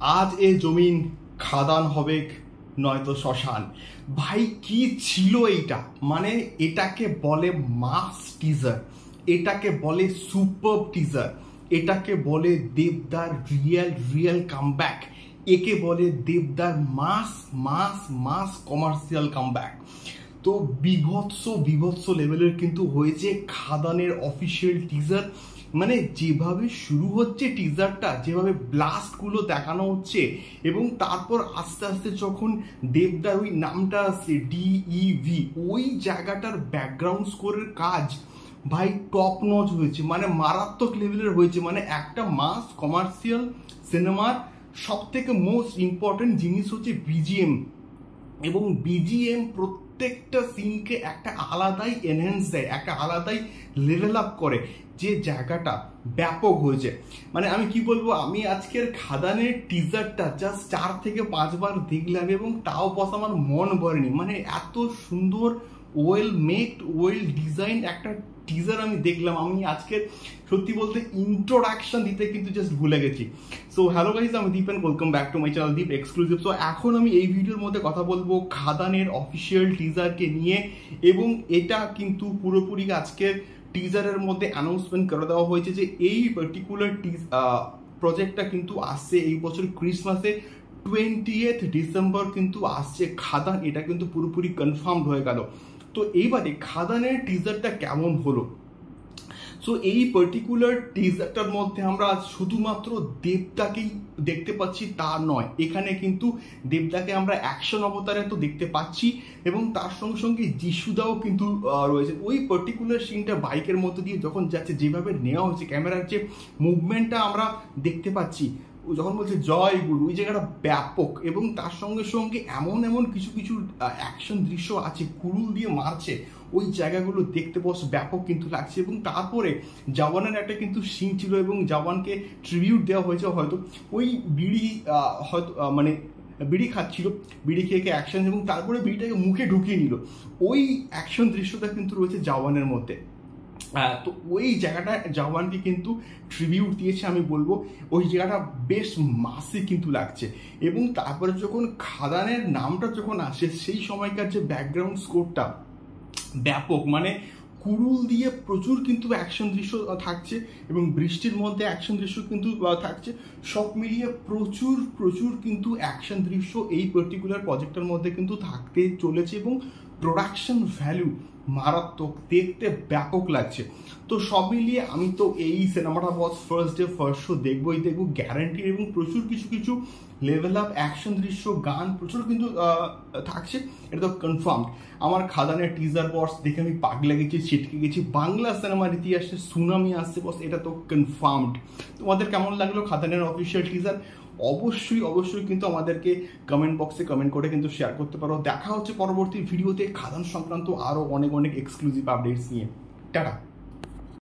আজ এ জমিন খাদান হবে নয়তো শ্মশান। ভাই কি ছিল এইটা, মানে এটাকে বলে মাস টিজার, এটাকে বলে সুপার টিজার, এটাকে বলে দেবদার রিয়েল কামব্যাক, একে বলে দেবদার মাস মাস মাস কমার্শিয়াল কামব্যাক। তো বিভৎস লেভেলের কিন্তু হয়েছে খাদানের অফিসিয়াল টিজার। মানে যেভাবে শুরু হচ্ছে টিজারটা, যেভাবে ব্লাস্টগুলো দেখানো হচ্ছে, এবং তারপর আস্তে আস্তে যখন দেবদার ওই নামটা আসছে DEV, ওই জায়গাটার ব্যাকগ্রাউন্ড স্কোরের কাজ ভাই টপ নচ হয়েছে, মানে মারাত্মক লেভেলের হয়েছে। মানে একটা মাস কমার্শিয়াল সিনেমার সব থেকে মোস্ট ইম্পর্টেন্ট জিনিস হচ্ছে BGM, এবং BGM প্রত্যেকটা সিনকে একটা আলাদাই এনহ্যান্স দেয়, একটা আলাদাই লেভেল আপ করে, যে জায়গাটা ব্যাপক হয়েছে। মানে আমি কি বলবো, আমি আজকের খাদানের টিজারটা জাস্ট 4 থেকে 5 বার দেখলাম, এবং তাও বস আমার মন ভরেনি। মানে এত সুন্দর ওয়েল মেকড, ওয়েল ডিজাইন একটা টিজার আমি দেখলাম। আমি আজকে সত্যি বলতে ইন্ট্রোডাকশন দিতে কিন্তু জাস্ট ভুলে গেছি। সো হ্যালো গাইজ, আমি Deep and welcome back to my channel Deep exclusive. So এখন আমি এই ভিডিওর মধ্যে কথা বলবো খাদানের অফিসিয়াল টিজারকে নিয়ে, এবং এটা কিন্তু পুরোপুরি আজকের টিজারের মধ্যে অ্যানাউন্সমেন্ট করে দেওয়া হয়েছে যে এই পার্টিকুলার প্রজেক্টটা কিন্তু আসছে এই বছর ক্রিসমাসে 20th ডিসেম্বর কিন্তু আসছে খাদান। এটা কিন্তু পুরোপুরি কনফার্ম হয়ে গেল। তো এইবারে খাদানের টিজারটা কেমন হলো? সো এই পার্টিকুলার টিজারটার মধ্যে আমরা শুধুমাত্র দেবদাকেই দেখতে পাচ্ছি তা নয়, এখানে কিন্তু দেবদাকে আমরা অ্যাকশন অবতারে তো দেখতে পাচ্ছি, এবং তার সঙ্গে সঙ্গে যিশুদাও কিন্তু রয়েছে। ওই পার্টিকুলার সিনটা বাইকের মধ্যে দিয়ে যখন যাচ্ছে, যেভাবে নেওয়া হয়েছে ক্যামেরার যে মুভমেন্টটা আমরা দেখতে পাচ্ছি, যখন বলছে জয় গুরু, ওই জায়গাটা ব্যাপক। এবং তার সঙ্গে সঙ্গে এমন কিছু অ্যাকশন দৃশ্য আছে, কুড়ুল দিয়ে মারছে, ওই জায়গাগুলো দেখতে বস ব্যাপক কিন্তু লাগছে। এবং তারপরে জওয়ানের একটা কিন্তু সিন ছিল, এবং জওয়ানকে ট্রিবিউট দেওয়া হয়েছে হয়তো, ওই বিড়ি হয়তো মানে বিড়ি খাচ্ছিল, বিড়ি খেয়ে অ্যাকশন, এবং তারপরে বিড়িটাকে মুখে ঢুকিয়ে নিল, ওই অ্যাকশন দৃশ্যটা কিন্তু রয়েছে জওয়ানের মধ্যে। তো ওই জায়গাটা জওয়ানকে কিন্তু ট্রিবিউট দিয়েছে আমি বলবো, ওই জায়গাটা বেশ মাসি কিন্তু লাগছে। এবং তারপরে যখন খাদানের নামটা যখন আসে, সেই সময়কার যে ব্যাকগ্রাউন্ড স্কোরটা ব্যাপক, মানে কুড়ুল দিয়ে প্রচুর কিন্তু অ্যাকশন দৃশ্য থাকছে, এবং বৃষ্টির মধ্যে অ্যাকশন দৃশ্য কিন্তু থাকছে। সব মিলিয়ে প্রচুর কিন্তু অ্যাকশন দৃশ্য এই পার্টিকুলার প্রজেক্টের মধ্যে কিন্তু থাকতে চলেছে, এবং প্রোডাকশন ভ্যালু মারাত্মক, দেখতে ব্যাপক লাগছে। তো সব মিলিয়ে আমি তো এই সিনেমাটা বস ফার্স্ট ডে ফার্স্ট শো দেখবোই দেখবো গ্যারান্টি, এবং প্রচুর কিছু লেভেল আপ অ্যাকশন দৃশ্য, গান প্রচুর কিন্তু থাকছে, এটা তো কনফার্ম। আমার খাদানের টিজার বস দেখে আমি পাগলে গেছি, ছিটকে গেছি। বাংলা সিনেমার ইতিহাসে সুনামি আসছে বস, এটা তো কনফার্মড। তোমাদের কেমন লাগলো খাদানের অফিসিয়াল টিজার? অবশ্যই কিন্তু আমাদেরকে কমেন্ট বক্সে কমেন্ট করে কিন্তু শেয়ার করতে পারো। দেখা হচ্ছে পরবর্তী ভিডিওতে খাদান সংক্রান্ত আরো অনেক এক্সক্লুসিভ আপডেটস নিয়ে। টাটা।